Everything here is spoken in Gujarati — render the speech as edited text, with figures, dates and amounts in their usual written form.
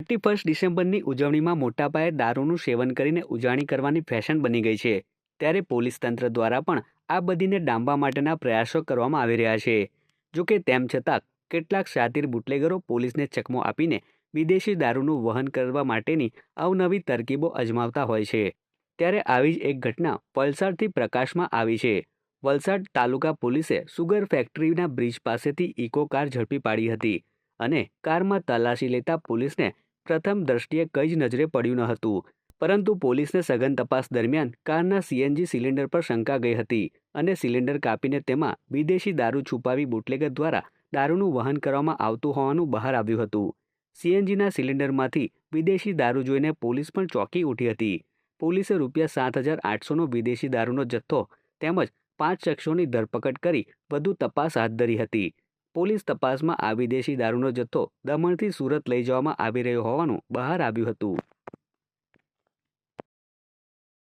31 ડિસેમ્બરની ઉજવણીમાં મોટા પાયે દારૂનું સેવન કરીને ઉજાણી કરવાની ફેશન બની ગઈ છે, ત્યારે પોલીસ તંત્ર દ્વારા પણ આ બધીને ડામવા માટેના પ્રયાસો કરવામાં આવી રહ્યા છે. જોકે તેમ છતાં કેટલાક શાતીર બુટલેગરો પોલીસને ચકમો આપીને વિદેશી દારૂનું વહન કરવા માટેની અવનવી તરકીબો અજમાવતા હોય છે. ત્યારે આવી જ એક ઘટના વલસાડથી પ્રકાશમાં આવી છે. વલસાડ તાલુકા પોલીસે સુગર ફેક્ટરીના બ્રિજ પાસેથી ઇકો કાર ઝડપી પાડી હતી અને કારમાં તલાશી લેતા પોલીસને પ્રથમ દ્રષ્ટિએ કંઈ જ નજરે પડ્યું ન હતું. પરંતુ પોલીસને સઘન તપાસ દરમિયાન કારના સીએનજી સિલિન્ડર પર શંકા ગઈ હતી અને સિલિન્ડર કાપીને તેમાં વિદેશી દારૂ છુપાવી બુટલેગર દ્વારા દારૂનું વહન કરવામાં આવતું હોવાનું બહાર આવ્યું હતું. સીએનજીના સિલિન્ડરમાંથી વિદેશી દારૂ જોઈને પોલીસ પણ ચોંકી ઉઠી હતી. પોલીસે ₹7,800નો વિદેશી દારૂનો જથ્થો તેમજ 5 શખ્સોની ધરપકડ કરી વધુ તપાસ હાથ ધરી હતી. પોલીસ તપાસમાં આ વિદેશી દારૂનો જથ્થો દમણથી સુરત લઈ જવામાં આવી રહ્યો હોવાનું બહાર આવ્યું હતું.